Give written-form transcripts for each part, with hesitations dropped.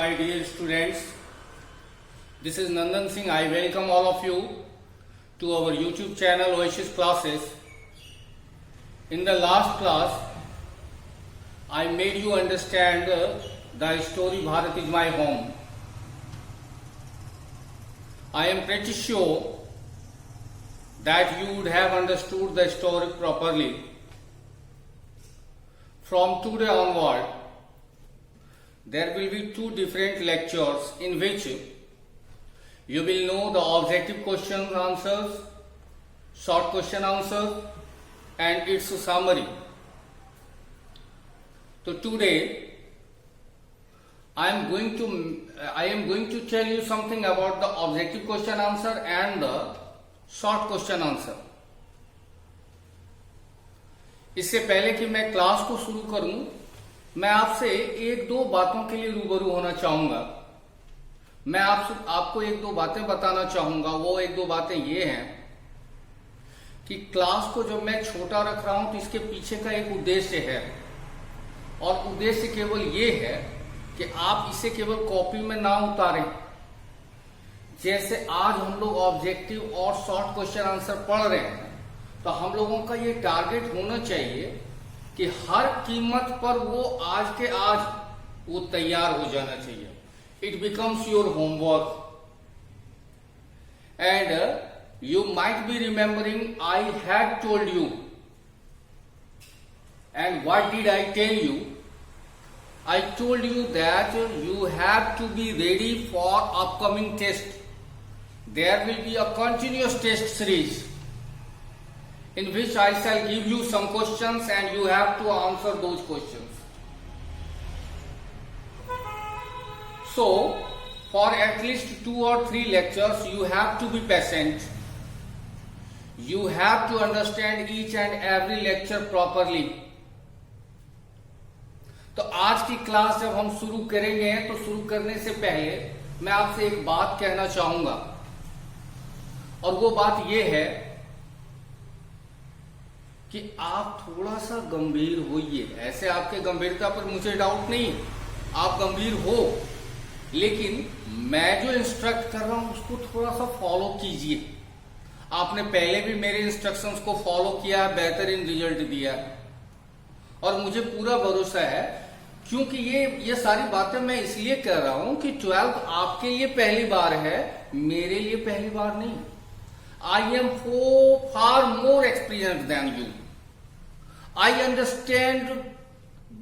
My dear students, this is Nandan Singh. I welcome all of you to our YouTube channel Oasis Classes. In the last class, I made you understand the story Bharat is my home. I am pretty sure that you would have understood the story properly. From today onward, there will be two different lectures in which you will know the objective question answers, short question answer and its summary. So today I am going to tell you something about the objective question answer and the short question answer. इससे पहले कि मैं class को शुरू करूं, मैं आपसे एक दो बातों के लिए रूबरू होना चाहूंगा। मैं आपको एक दो बातें बताना चाहूंगा। वो एक दो बातें ये हैं कि क्लास को जब मैं छोटा रख रहा हूं तो इसके पीछे का एक उद्देश्य है, और उद्देश्य केवल ये है कि आप इसे केवल कॉपी में ना उतारें। जैसे आज हम लोग ऑब्जेक्टिव और शॉर्ट क्वेश्चन आंसर पढ़ रहे हैं, तो हम लोगों का ये टारगेट होना चाहिए कि हर कीमत पर वो आज के आज वो तैयार हो जाना चाहिए। It becomes your homework and you might be remembering I had told you, and what did I tell you? I told you that you have to be ready for upcoming test. There will be a continuous test series in which I shall give you some questions and you have to answer those questions. So, for at least 2 or 3 lectures, you have to be patient. You have to understand each and every lecture properly. तो आज की class जब हम शुरू करेंगे, तो शुरू करने से पहले मैं आपसे एक बात कहना चाहूंगा, और वो बात ये है कि आप थोड़ा सा गंभीर होइए। ऐसे आपके गंभीरता पर मुझे डाउट नहीं, आप गंभीर हो, लेकिन मैं जो इंस्ट्रक्ट कर रहा हूं उसको थोड़ा सा फॉलो कीजिए। आपने पहले भी मेरे इंस्ट्रक्शंस को फॉलो किया, बेहतरीन रिजल्ट दिया, और मुझे पूरा भरोसा है, क्योंकि ये सारी बातें मैं इसलिए कह रहा हूं कि 12th आपके लिए पहली बार है, मेरे लिए पहली बार नहीं। I am far more experience than you. I understand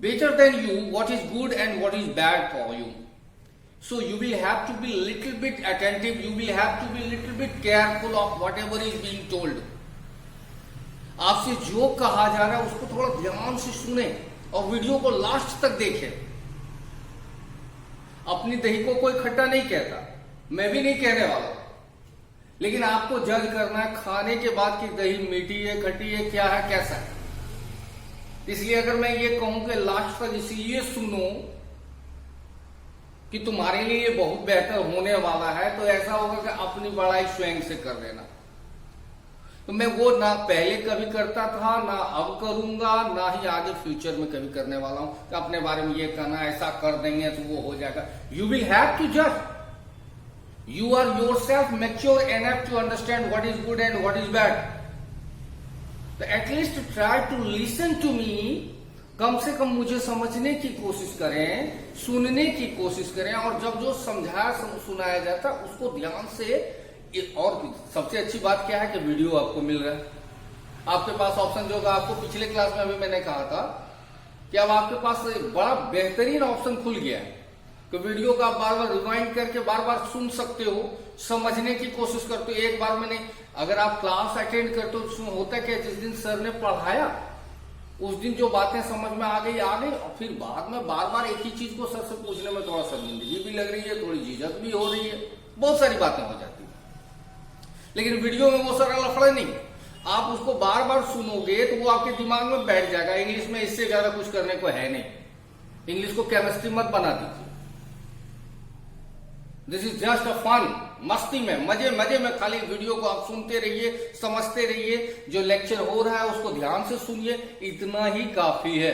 better than you what is good and what is bad for you. So you will have to be little bit attentive, you will have to be little bit careful of whatever is being told. आपसे जो कहा जा रहा है उसको थोड़ा ध्यान से सुने और वीडियो को लास्ट तक देखें। अपनी दही को कोई खट्टा नहीं कहता, मैं भी नहीं कहने वाला, लेकिन आपको जज करना है खाने के बाद कि दही मीठी है, खट्टी है, क्या है, कैसा है। इसलिए अगर मैं ये कहूं कि लास्ट तक इसलिए सुनो कि तुम्हारे लिए ये बहुत बेहतर होने वाला है, तो ऐसा होगा कि अपनी बड़ाई स्वयं से कर लेना। तो मैं वो ना पहले कभी करता था, ना अब करूंगा, ना ही आगे फ्यूचर में कभी करने वाला हूं कि अपने बारे में ये कहना, ऐसा कर देंगे तो वो हो जाएगा। यू विल हैव टू जज। You are yourself mature enough to understand what is good and what is bad. तो at least try to listen to me. कम से कम मुझे समझने की कोशिश करें, सुनने की कोशिश करें, और जब जो समझाया सुनाया जाता उसको ध्यान से। और सबसे अच्छी बात क्या है कि वीडियो आपको मिल रहा है। आपके पास ऑप्शन जो आपको पिछले क्लास में अभी मैंने कहा था कि अब आपके पास एक बड़ा बेहतरीन ऑप्शन खुल गया है कि वीडियो का आप बार बार रिवाइंड करके बार बार सुन सकते हो, समझने की कोशिश करते हो। एक बार मैंने अगर आप क्लास अटेंड करते हो, होता क्या, जिस दिन सर ने पढ़ाया उस दिन जो बातें समझ में आ गई, और फिर बाद में बार बार एक ही चीज को सर से पूछने में थोड़ा शर्मिंदगी भी लग रही है, थोड़ी झिझक भी हो रही है, बहुत सारी बातें हो जाती है। लेकिन वीडियो में वो सारा लफड़ा नहीं, आप उसको बार बार सुनोगे तो वो आपके दिमाग में बैठ जाएगा। इंग्लिश में इससे ज्यादा कुछ करने को है नहीं, इंग्लिश को केमिस्ट्री मत बना दीजिए। This is just a fun, मस्ती में, मजे मजे में खाली वीडियो को आप सुनते रहिए, समझते रहिए, जो लेक्चर हो रहा है उसको ध्यान से सुनिए, इतना ही काफी है।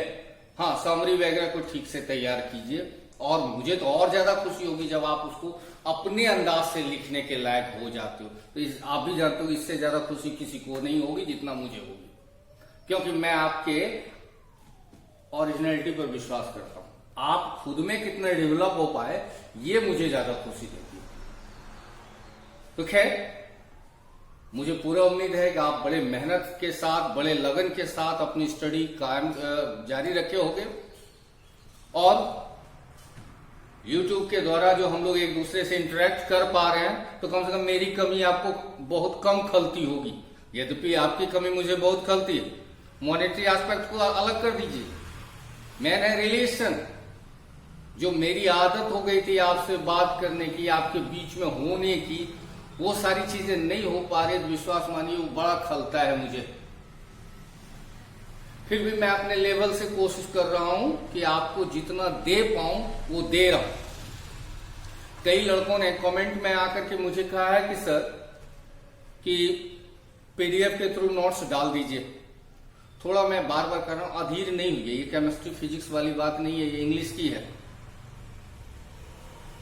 हाँ, समरी वगैरह को ठीक से तैयार कीजिए और मुझे तो और ज्यादा खुशी होगी जब आप उसको अपने अंदाज से लिखने के लायक हो जाते हो। तो आप भी जानते हो इससे ज्यादा खुशी किसी को नहीं होगी जितना मुझे होगी, क्योंकि मैं आपके ओरिजिनलिटी पर विश्वास करता हूं। आप खुद में कितने डेवलप हो पाए ये मुझे ज्यादा खुशी देती है। तो खैर, मुझे पूरा उम्मीद है कि आप बड़े मेहनत के साथ, बड़े लगन के साथ अपनी स्टडी कायम जारी रखे होंगे, और YouTube के द्वारा जो हम लोग एक दूसरे से इंटरेक्ट कर पा रहे हैं, तो कम से कम मेरी कमी आपको बहुत कम खलती होगी। यद्यपि आपकी कमी मुझे बहुत खलती है। मॉनेटरी एस्पेक्ट को अलग कर दीजिए, मैंने रिलेशन, जो मेरी आदत हो गई थी आपसे बात करने की, आपके बीच में होने की, वो सारी चीजें नहीं हो पा रही, विश्वास मानिए वो बड़ा खलता है मुझे। फिर भी मैं अपने लेवल से कोशिश कर रहा हूं कि आपको जितना दे पाऊं वो दे रहा हूं। कई लड़कों ने कमेंट में आकर के मुझे कहा है कि सर कि पीडीएफ के थ्रू नोट्स डाल दीजिए। थोड़ा मैं बार बार कर रहा हूं, अधीर नहीं हुई, ये केमिस्ट्री फिजिक्स वाली बात नहीं है, ये इंग्लिश की है।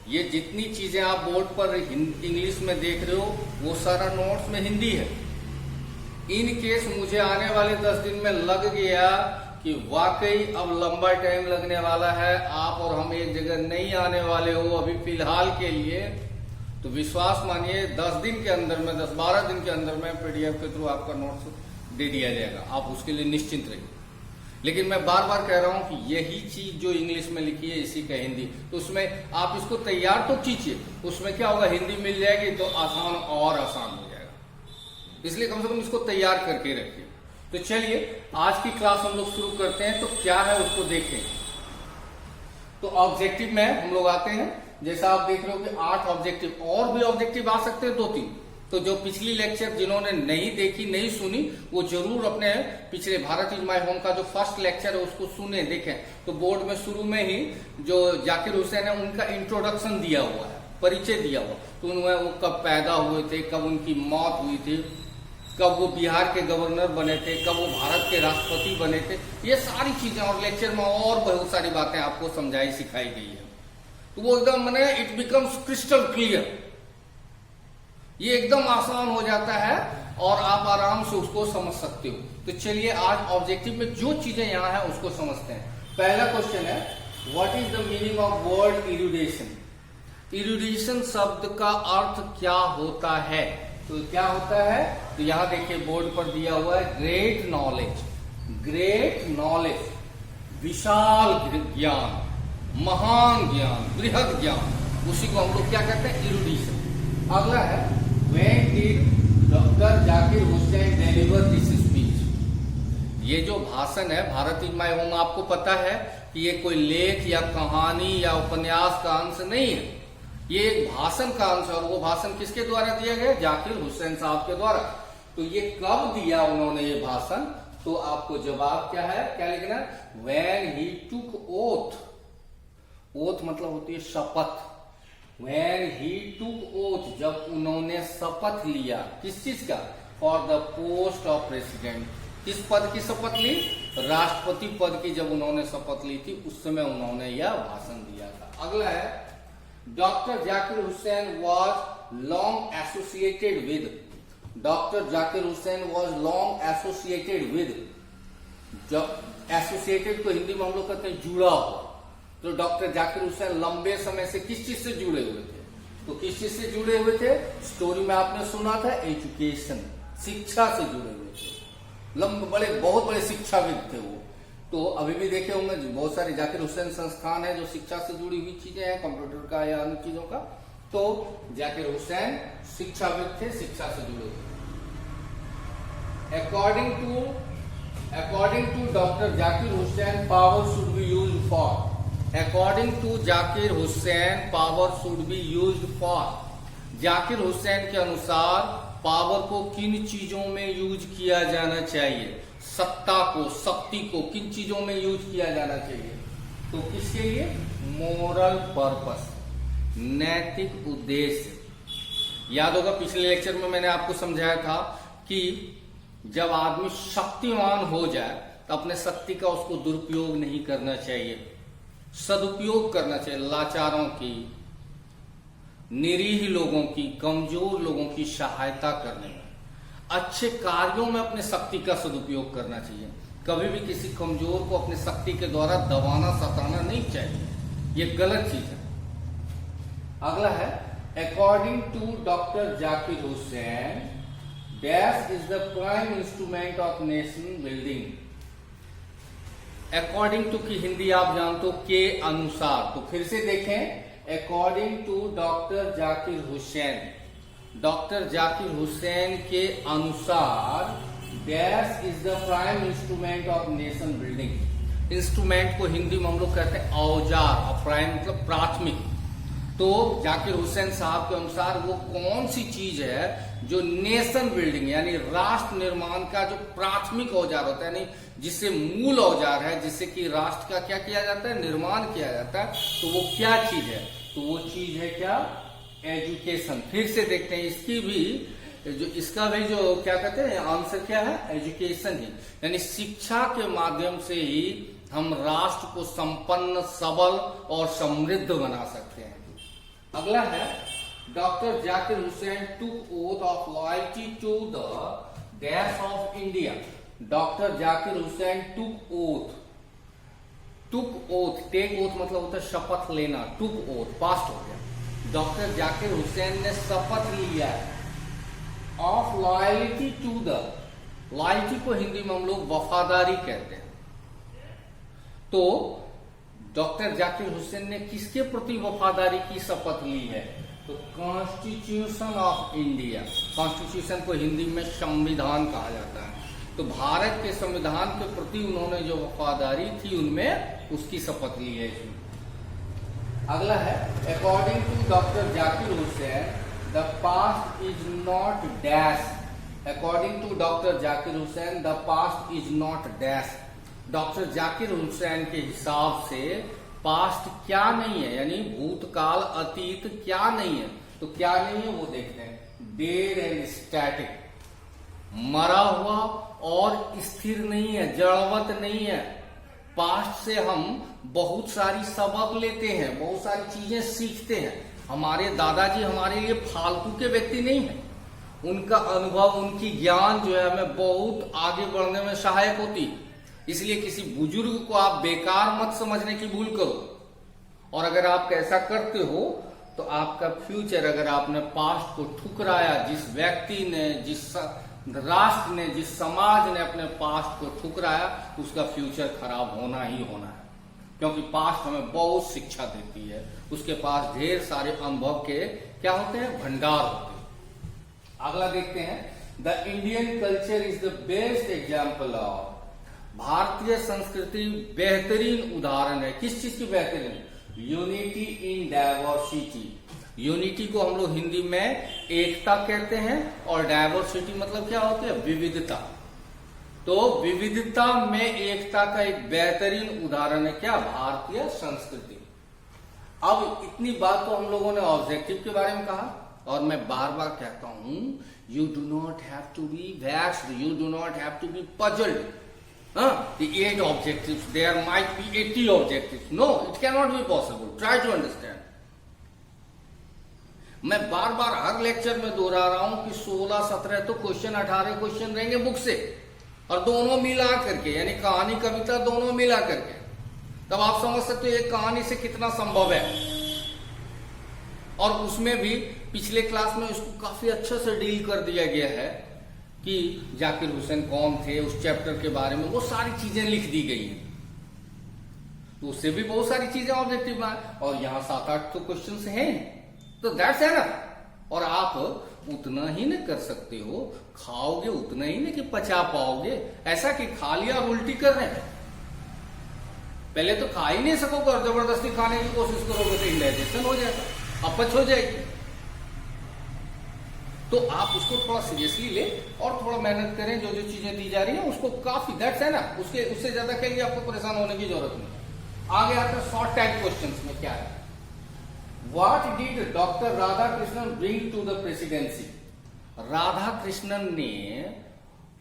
ये जितनी चीजें आप बोर्ड पर इंग्लिश में देख रहे हो वो सारा नोट्स में हिंदी है। इन केस मुझे आने वाले 10 दिन में लग गया कि वाकई अब लंबा टाइम लगने वाला है, आप और हम एक जगह नहीं आने वाले हो अभी फिलहाल के लिए, तो विश्वास मानिए 10 दिन के अंदर में, 10-12 दिन के अंदर में पीडीएफ के थ्रू आपका नोट्स दे दिया जाएगा। आप उसके लिए निश्चिंत रहिए। लेकिन मैं बार बार कह रहा हूं कि यही चीज जो इंग्लिश में लिखी है इसी का हिंदी, तो उसमें आप इसको तैयार तो कीजिए, उसमें क्या होगा, हिंदी मिल जाएगी तो आसान और आसान हो जाएगा। इसलिए कम से कम इसको तैयार करके रखिए। तो चलिए आज की क्लास हम लोग शुरू करते हैं। तो क्या है उसको देखें। तो ऑब्जेक्टिव में हम लोग आते हैं। जैसा आप देख रहे हो कि 8 ऑब्जेक्टिव, और भी ऑब्जेक्टिव आ सकते हैं 2-3। तो जो पिछली लेक्चर जिन्होंने नहीं देखी, नहीं सुनी, वो जरूर अपने पिछले भारत इज माय होम का जो फर्स्ट लेक्चर है उसको सुने, देखें। तो बोर्ड में शुरू में ही जो जाकिर हुसैन है उनका इंट्रोडक्शन दिया हुआ है, परिचय दिया हुआ। तो उन्होंने वो कब पैदा हुए थे, कब उनकी मौत हुई थी, कब वो बिहार के गवर्नर बने थे, कब वो भारत के राष्ट्रपति बने थे, ये सारी चीजें, और लेक्चर में और बहुत सारी बातें आपको समझाई सिखाई गई है। तो वो एकदम मैंने इट बिकम्स क्रिस्टल क्लियर, ये एकदम आसान हो जाता है और आप आराम से उसको समझ सकते हो। तो चलिए आज ऑब्जेक्टिव में जो चीजें यहां है उसको समझते हैं। पहला क्वेश्चन है, what is the meaning of word erudition. Erudition शब्द का अर्थ क्या होता है। तो क्या होता है, तो यहां देखिए बोर्ड पर दिया हुआ है, ग्रेट नॉलेज। ग्रेट नॉलेज, विशाल ज्ञान, महान ज्ञान, बृहद ज्ञान, उसी को हम लोग क्या कहते हैं, इरुडेशन। अगला है, When did doctor Zakir Hussain deliver this speech. ये जो भाषण है भारत इज माय होम, आपको पता है कि ये कोई लेख या कहानी या उपन्यास का अंश नहीं है, ये एक भाषण का अंश है। और वो भाषण किसके द्वारा दिया गया, जाकिर हुसैन साहब के द्वारा। तो ये कब दिया उन्होंने ये भाषण, तो आपको जवाब क्या है, क्या लिखना, When he took oath। Oath मतलब होती है शपथ। When he took oath, जब उन्होंने शपथ लिया, किस चीज का, for the post of president. किस पद की शपथ ली, राष्ट्रपति पद की जब उन्होंने शपथ ली थी उस समय उन्होंने यह भाषण दिया था। अगला है, doctor Zakir Hussain was long associated with. Doctor Zakir Hussain was long associated with. Associated को हिंदी में हम लोग कहते हैं जुड़ा हुआ। तो डॉक्टर जाकिर हुसैन लंबे समय से किस चीज से जुड़े हुए थे, तो किस चीज से जुड़े हुए थे, स्टोरी में आपने सुना था, एजुकेशन, शिक्षा से जुड़े हुए थे। बहुत बड़े शिक्षाविद थे वो। तो अभी भी देखे होंगे बहुत सारे जाकिर हुसैन संस्थान है जो शिक्षा से जुड़ी हुई चीजें हैं, कंप्यूटर का या अन्य चीजों का। तो जाकिर हुसैन शिक्षाविद थे, शिक्षा से जुड़े हुए। According to doctor Zakir Hussain, power should be used for. According to Zakir Hussain, power should be used for. Zakir Hussain के अनुसार पावर को किन चीजों में यूज किया जाना चाहिए, सत्ता को, शक्ति को किन चीजों में यूज किया जाना चाहिए, तो किसके लिए, मोरल पर्पस, नैतिक उद्देश्य। याद होगा पिछले लेक्चर में मैंने आपको समझाया था कि जब आदमी शक्तिमान हो जाए तो अपने शक्ति का उसको दुरुपयोग नहीं करना चाहिए। सदुपयोग करना चाहिए, लाचारों की, निरीह लोगों की, कमजोर लोगों की सहायता करने में, अच्छे कार्यों में अपने शक्ति का सदुपयोग करना चाहिए। कभी भी किसी कमजोर को अपनी शक्ति के द्वारा दबाना सताना नहीं चाहिए, ये गलत चीज है। अगला है, according to doctor Zakir Hussain, dash is the prime instrument of nation building. According to की हिंदी आप जानते हो, के अनुसार। तो फिर से देखें, according to doctor Zakir Hussain, doctor Zakir Hussain के अनुसार, dash is the prime instrument of nation building. Instrument को हिंदी में हम लोग कहते हैं औजार, और प्राइम मतलब प्राथमिक। तो जाकिर हुसैन साहब के अनुसार वो कौन सी चीज है जो नेशन बिल्डिंग यानी राष्ट्र निर्माण का जो प्राथमिक औजार होता है, यानी जिससे मूल औजार है, जिससे कि राष्ट्र का क्या किया जाता है, निर्माण किया जाता है, तो वो क्या चीज है? तो वो चीज है क्या? एजुकेशन। फिर से देखते हैं इसकी भी जो इसका भी जो क्या कहते हैं आंसर क्या है, एजुकेशन ही, यानी शिक्षा के माध्यम से ही हम राष्ट्र को संपन्न, सबल और समृद्ध बना सकते हैं। अगला है, doctor Zakir Hussain took oath of loyalty to the dash of India. Doctor Zakir Hussain took oath, took oath, take oath मतलब होता है शपथ लेना, टुक ओथ पास्ट हो गया। डॉक्टर जाकिर हुसैन ने शपथ लिया of loyalty to the, loyalty को हिंदी में हम लोग वफादारी कहते हैं। तो डॉक्टर जाकिर हुसैन ने किसके प्रति वफादारी की शपथ ली है? तो कॉन्स्टिट्यूशन ऑफ इंडिया। कॉन्स्टिट्यूशन को हिंदी में संविधान कहा जाता है। तो भारत के संविधान के प्रति उन्होंने जो वफादारी थी उनमें उसकी शपथ ली है इसमें। अगला है, according to doctor Zakir Hussain the past is not dash. According to doctor Zakir Hussain the past is not dash. Doctor Zakir Hussain के हिसाब से पास्ट क्या नहीं है, यानी भूतकाल, अतीत क्या नहीं है। तो क्या नहीं है वो देखते हैं, डेड एंड स्टैटिक, मरा हुआ और स्थिर नहीं है, जड़वत नहीं है। पास्ट से हम बहुत सारी सबक लेते हैं, बहुत सारी चीजें सीखते हैं। हमारे दादाजी हमारे लिए फालतू के व्यक्ति नहीं है, उनका अनुभव, उनकी ज्ञान जो है हमें बहुत आगे बढ़ने में सहायक होती है। इसलिए किसी बुजुर्ग को आप बेकार मत समझने की भूल करो, और अगर आप ऐसा करते हो तो आपका फ्यूचर, अगर आपने पास्ट को ठुकराया, जिस व्यक्ति ने, जिस राष्ट्र ने, जिस समाज ने अपने पास्ट को ठुकराया, उसका फ्यूचर खराब होना ही होना है। क्योंकि पास्ट हमें बहुत शिक्षा देती है, उसके पास ढेर सारे अनुभव के क्या होते हैं, भंडार होते हैं। अगला देखते हैं, the Indian culture is the best example of. भारतीय संस्कृति बेहतरीन उदाहरण है। किस चीज की बेहतरीन? Unity in diversity. यूनिटी को हम लोग हिंदी में एकता कहते हैं, और डाइवर्सिटी मतलब क्या होती है, विविधता। तो विविधता में एकता का एक बेहतरीन उदाहरण है क्या, भारतीय संस्कृति। अब इतनी बात तो हम लोगों ने ऑब्जेक्टिव के बारे में कहा, और मैं बार बार कहता हूं, you do not have to be vexed, you do not have to be puzzled. The 8 objectives, there might be 80 objectives. No, it cannot be possible. Try to understand. मैं बार बार हर लेक्चर में दोहरा रहा हूं कि 16, 17 तो क्वेश्चन, 18 क्वेश्चन रहेंगे book से, और दोनों मिला करके, यानी कहानी कविता दोनों मिला करके, तब आप समझ सकते हो एक कहानी से कितना संभव है। और उसमें भी पिछले क्लास में इसको काफी अच्छे से डील कर दिया गया है कि जाकिर हुसैन कौन थे, उस चैप्टर के बारे में वो सारी चीजें लिख दी गई हैं। तो उससे भी बहुत सारी चीजें ऑब्जेक्टिव में, और यहाँ 7-8 तो क्वेश्चन हैं, तो दैट्स है ना। और आप उतना ही न कर सकते हो, खाओगे उतना ही न कि पचा पाओगे। ऐसा कि खा लिया और उल्टी कर रहे हैं, पहले तो खा ही नहीं सकोगे और जबरदस्ती खाने की कोशिश करोगे तो इंडाइजेशन हो जाएगा, अपच हो जाएगी। तो आप उसको थोड़ा सीरियसली ले और थोड़ा मेहनत करें, जो जो चीजें दी जा रही है उसको काफी, दैट्स है ना, उससे ज्यादा कहेंगे आपको परेशान होने की जरूरत नहीं। आगे आते हैं शॉर्ट टाइप क्वेश्चंस में। क्या है, what did doctor Radhakrishnan bring to the presidency. Radhakrishnan ने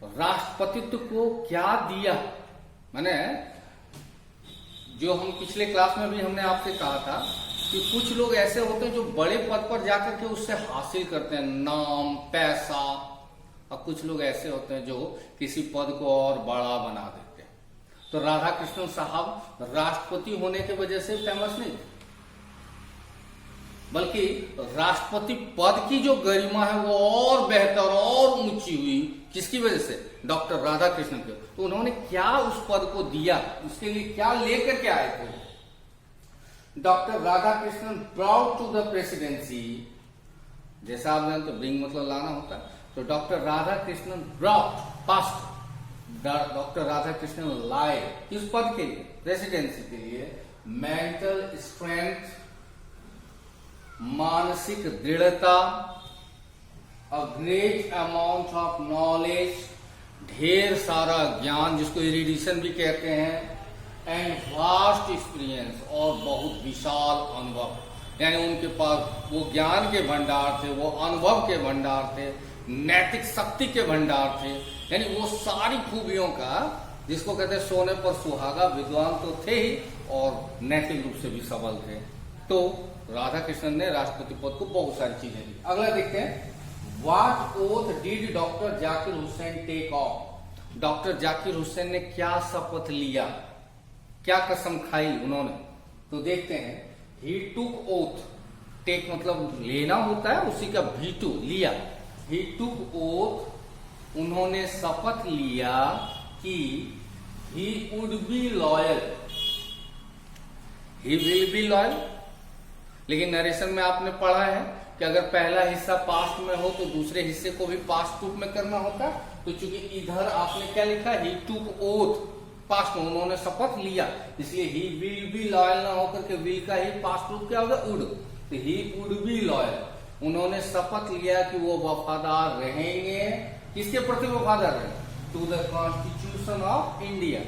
राष्ट्रपतित्व को क्या दिया, माने जो हम पिछले क्लास में भी हमने आपसे कहा था कि कुछ लोग ऐसे होते हैं जो बड़े पद पर जाकर के उससे हासिल करते हैं नाम, पैसा, और कुछ लोग ऐसे होते हैं जो किसी पद को और बड़ा बना देते हैं। तो राधा कृष्णन साहब राष्ट्रपति होने की वजह से फेमस नहीं थे, बल्कि राष्ट्रपति पद की जो गरिमा है वो और बेहतर और ऊंची हुई। किसकी वजह से? डॉक्टर राधा कृष्णन के। तो उन्होंने क्या उस पद को दिया, उसके लिए क्या लेकर के आए थे? Doctor Radhakrishnan brought to the presidency, जैसा आप जानते, ब्रिंग मतलब लाना होता है, तो doctor Radhakrishnan brought past, doctor Radhakrishnan लाए किस पद के लिए? प्रेसिडेंसी के लिए। मेंटल स्ट्रेंथ, मानसिक दृढ़ता, a great amount of knowledge, ढेर सारा ज्ञान जिसको एरिडिशन भी कहते हैं, एंड वास्ट एक्सपीरियंस, और बहुत विशाल अनुभव। यानी उनके पास वो ज्ञान के भंडार थे, वो अनुभव के भंडार थे, नैतिक शक्ति के भंडार थे, यानी वो सारी खूबियों का, जिसको कहते हैं सोने पर सुहागा, विद्वान तो थे ही और नैतिक रूप से भी सबल थे। तो राधा कृष्णन ने राष्ट्रपति पद को बहुत सारी चीजें दी। अगला देखते हैं, what oath did doctor Zakir Hussain take off? Doctor Zakir Hussain ने क्या शपथ लिया, क्या कसम खाई उन्होंने? तो देखते हैं, ही टुक ओथ, टेक मतलब लेना होता है, उसी का वीटो लिया। ही टुक ओथ, उन्होंने शपथ लिया कि he would be loyal, he will be loyal. लेकिन नरेशन में आपने पढ़ा है कि अगर पहला हिस्सा पास्ट में हो तो दूसरे हिस्से को भी पास्ट रूप में करना होता है। तो चूंकि इधर आपने क्या लिखा, ही टुक ओथ, पास्ट में उन्होंने शपथ लिया, इसलिए ही विल बी लॉयल ना होकर के विल का ही पास्ट रूप क्या होगा? वुड। तो ही वुड बी लॉयल, उन्होंने शपथ लिया कि वो वफादार रहेंगे। किसके प्रति वफादार रहेंगे? To the constitution of India.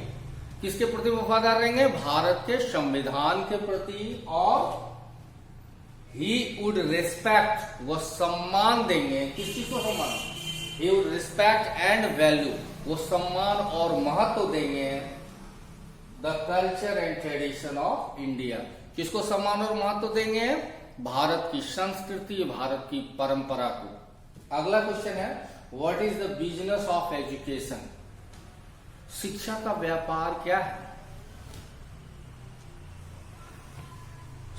किसके प्रति वफादार रहेंगे? भारत के संविधान के प्रति। और ही वुड रिस्पेक्ट, वो सम्मान देंगे। किस चीज को सम्मान? He would respect and value, वो सम्मान और महत्व देंगे the culture and tradition of India. किसको सम्मान और महत्व देंगे? भारत की संस्कृति, भारत की परंपरा को। अगला क्वेश्चन है, what is the business of education? शिक्षा का व्यापार क्या है?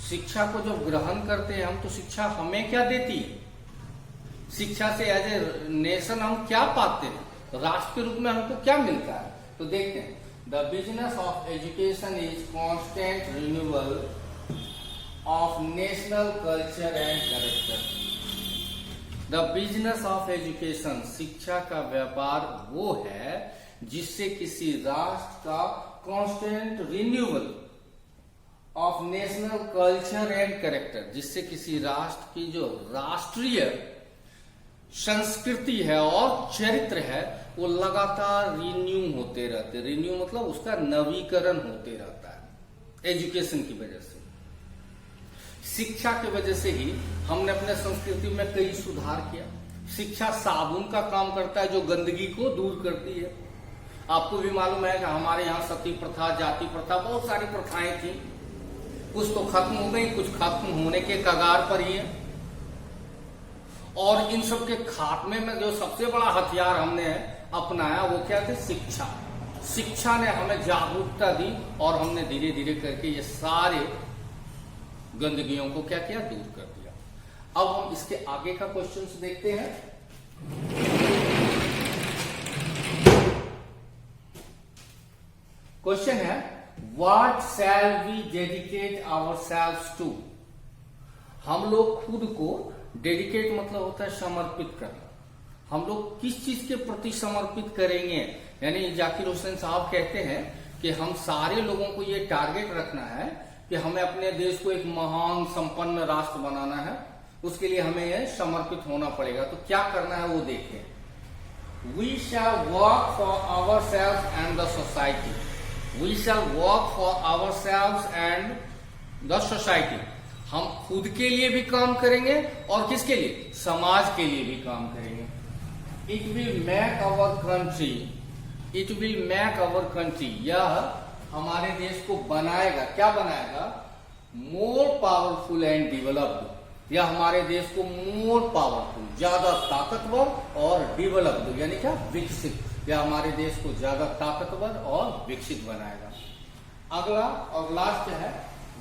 शिक्षा को जब ग्रहण करते हैं हम, तो शिक्षा हमें क्या देती है? शिक्षा से एज ए नेशन हम क्या पाते हैं? राष्ट्र के रूप में हमको क्या मिलता है? तो देखते हैं, the business of education is constant renewal of national culture and character. The business of education, शिक्षा का व्यापार वो है जिससे किसी राष्ट्र का constant renewal of national culture and character, जिससे किसी राष्ट्र की जो राष्ट्रीय संस्कृति है और चरित्र है वो लगातार रिन्यू होते रहते। रिन्यू मतलब उसका नवीकरण होते रहता है एजुकेशन की वजह से। शिक्षा की वजह से ही हमने अपने संस्कृति में कई सुधार किया। शिक्षा साबुन का काम करता है जो गंदगी को दूर करती है। आपको भी मालूम है कि हमारे यहाँ सती प्रथा, जाति प्रथा, बहुत सारी प्रथाएं थी, कुछ तो खत्म हो गई, कुछ खत्म होने के कगार पर ही है। और इन सब के खात्मे में जो सबसे बड़ा हथियार हमने अपनाया वो क्या थे? शिक्षा। शिक्षा ने हमें जागरूकता दी और हमने धीरे धीरे करके ये सारे गंदगियों को क्या किया? दूर कर दिया। अब हम इसके आगे का क्वेश्चन देखते हैं। क्वेश्चन है, what shall we dedicate ourselves to? हम लोग खुद को, डेडिकेट मतलब होता है समर्पित करना, हम लोग किस चीज के प्रति समर्पित करेंगे? यानी जाकिर हुसैन साहब कहते हैं कि हम सारे लोगों को ये टारगेट रखना है कि हमें अपने देश को एक महान संपन्न राष्ट्र बनाना है। उसके लिए हमें समर्पित होना पड़ेगा। तो क्या करना है वो देखते हैं। We shall work for ourselves and the society. We shall work for ourselves and the society. हम खुद के लिए भी काम करेंगे और किसके लिए? समाज के लिए भी काम करेंगे। It will make our country, it will make our country, यह हमारे देश को बनाएगा, क्या बनाएगा? More powerful and developed. या हमारे देश को मोर पावरफुल, ज्यादा ताकतवर और डेवलप्ड यानी क्या? विकसित। या हमारे देश को ज्यादा ताकतवर और विकसित बनाएगा। अगला और लास्ट है,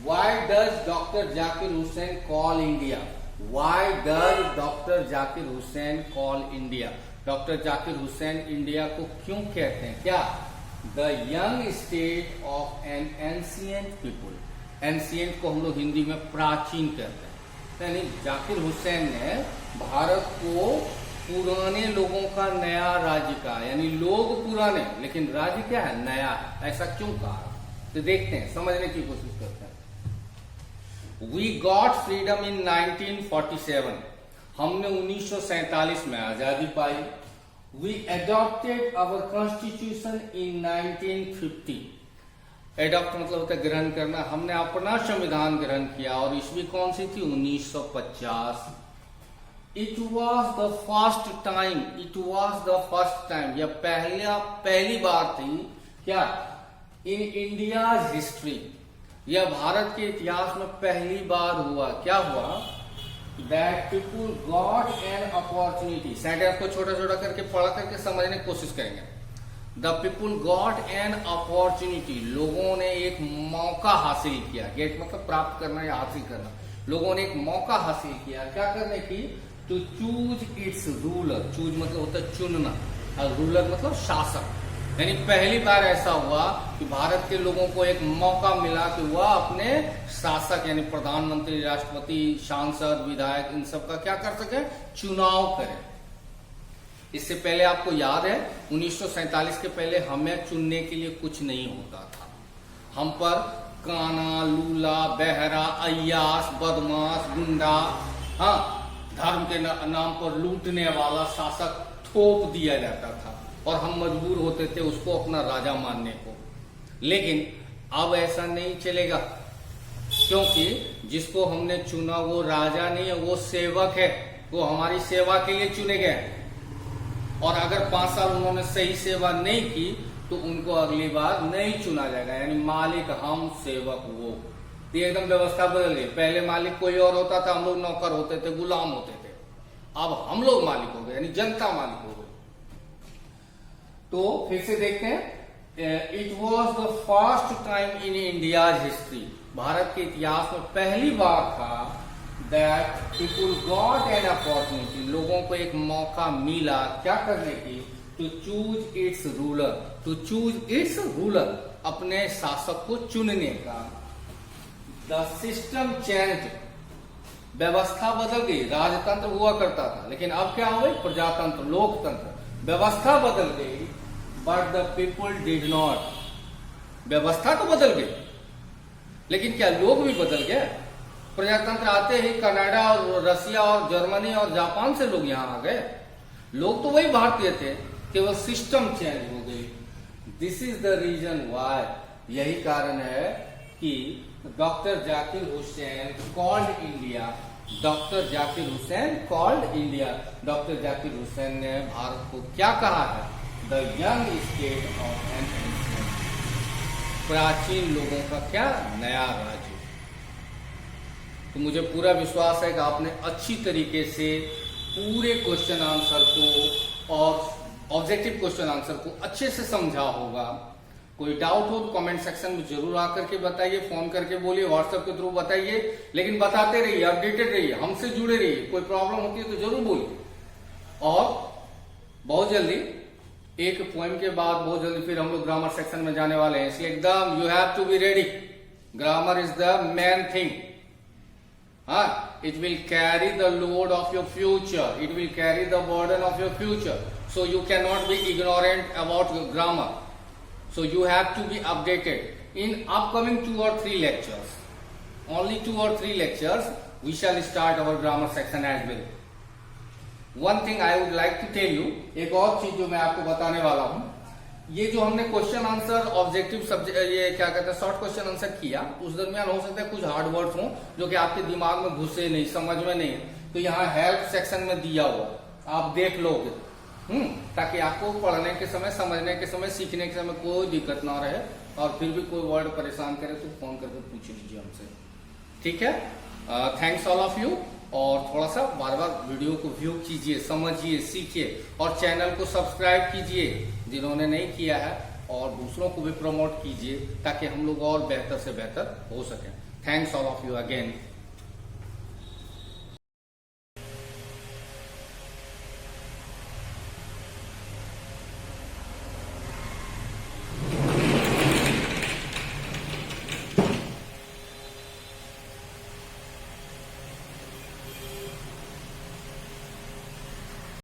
why does doctor Zakir Hussain call India? Why does doctor Zakir Hussain call India? Doctor Zakir Hussain India को क्यों कहते हैं? क्या? The young state of an ancient people. Ancient को हम लोग हिंदी में प्राचीन कहते हैं। यानी जाकिर हुसैन ने भारत को पुराने लोगों का नया राज्य कहा। यानी लोग पुराने लेकिन राज्य क्या है? नया है। ऐसा क्यों कहा? तो देखते हैं, समझने की कोशिश करते हैं। We got freedom in 1947। हमने 1947 में आजादी पाई। We adopted our constitution in 1950। Adopt मतलब होता है ग्रहण करना। हमने अपना संविधान ग्रहण किया और ईस्वी कौन सी थी? 1950। It was the first time, it was the first time, यह पहली बार थी क्या? इन इंडिया हिस्ट्री, यह भारत के इतिहास में पहली बार हुआ। क्या हुआ? That people got an opportunity. Sentence को छोटा छोटा करके पढ़ करके समझने की कोशिश करेंगे। The people got an opportunity, लोगों ने एक मौका हासिल किया। गेट मतलब प्राप्त करना या हासिल करना। लोगों ने एक मौका हासिल किया, क्या करने की? To choose its ruler. Choose मतलब होता है चुनना, और रूलर मतलब शासक। यानी पहली बार ऐसा हुआ कि भारत के लोगों को एक मौका मिला कि वह अपने शासक यानी प्रधानमंत्री, राष्ट्रपति, सांसद, विधायक, इन सब का क्या कर सके? चुनाव करें। इससे पहले आपको याद है 1947 के पहले हमें चुनने के लिए कुछ नहीं होता था। हम पर काना, लूला, बहरा, अय्यास, बदमाश, गुंडा, हाँ, धर्म के नाम पर लूटने वाला शासक थोप दिया जाता था और हम मजबूर होते थे उसको अपना राजा मानने को। लेकिन अब ऐसा नहीं चलेगा, क्योंकि जिसको हमने चुना वो राजा नहीं है, वो सेवक है। वो हमारी सेवा के लिए चुने गए और अगर 5 साल उन्होंने सही सेवा नहीं की तो उनको अगली बार नहीं चुना जाएगा। यानी मालिक हम, सेवक वो। तो एकदम व्यवस्था बदल गई। पहले मालिक कोई और होता था, हम लोग नौकर होते थे, गुलाम होते थे। अब हम लोग मालिक हो गए, यानी जनता मालिक हो गई। तो फिर से देखते हैं, it was the first time in India history, Bharat के इतिहास में पहली बार था that people got an opportunity, लोगों को एक मौका मिला क्या करने की? To choose its ruler, to choose its ruler, अपने शासक को चुनने का। द सिस्टम चेंज, व्यवस्था बदल गई। राजतंत्र हुआ करता था लेकिन अब क्या हो गई? प्रजातंत्र, लोकतंत्र। व्यवस्था बदल गई but the people did not. व्यवस्था तो बदल गई लेकिन क्या लोग भी बदल गए? प्रजातंत्र आते ही कनाडा और रसिया और जर्मनी और जापान से लोग यहां आ गए। लोग तो वही भारतीय थे, केवल सिस्टम चेंज हो गई। This is the reason why, यही कारण है कि doctor Zakir Hussain called India, doctor Zakir Hussain called India. Doctor Zakir Hussain ने भारत को क्या कहा है? The young state of an ancient, प्राचीन लोगों का क्या? नया राज्य। तो मुझे पूरा विश्वास है कि आपने अच्छी तरीके से पूरे क्वेश्चन आंसर को और ऑब्जेक्टिव क्वेश्चन आंसर को अच्छे से समझा होगा। कोई डाउट हो तो कमेंट सेक्शन में जरूर आकर के बताइए, फोन करके बोलिए, व्हाट्सएप के थ्रू बताइए, लेकिन बताते रहिए, अपडेटेड रहिए, हमसे जुड़े रहिए। कोई प्रॉब्लम होती है तो जरूर बोलिए। और बहुत जल्दी एक पोएम के बाद बहुत जल्दी फिर हम लोग ग्रामर सेक्शन में जाने वाले हैं, इसलिए एकदम you have to be ready. Grammar is the main thing. It will carry the load of your future. It will carry the burden of your future. So you cannot be ignorant about your grammar. So you have to be updated in upcoming 2 or 3 lectures. Only 2 or 3 lectures we shall start our grammar section as well. One thing I would like to tell you, एक और चीज जो मैं आपको बताने वाला हूं, ये जो हमने क्वेश्चन आंसर ऑब्जेक्टिव सब्जेक्ट, ये क्या कहते हैं, शॉर्ट क्वेश्चन आंसर किया, उस दरमियान हो सकता है कुछ हार्ड वर्ड्स हो जो कि आपके दिमाग में घुसे नहीं, समझ में नहीं, तो यहाँ हेल्प सेक्शन में दिया हुआ, आप देख लोगे, ताकि आपको पढ़ने के समय, समझने के समय, सीखने के समय कोई दिक्कत ना रहे। और फिर भी कोई वर्ड परेशान करे तो फोन करके पूछ लीजिए हमसे, ठीक है। Thanks all of you. और थोड़ा सा बार बार वीडियो को व्यू कीजिए, समझिए, सीखिए और चैनल को सब्सक्राइब कीजिए जिन्होंने नहीं किया है, और दूसरों को भी प्रमोट कीजिए ताकि हम लोग और बेहतर से बेहतर हो सके। Thanks all of you again.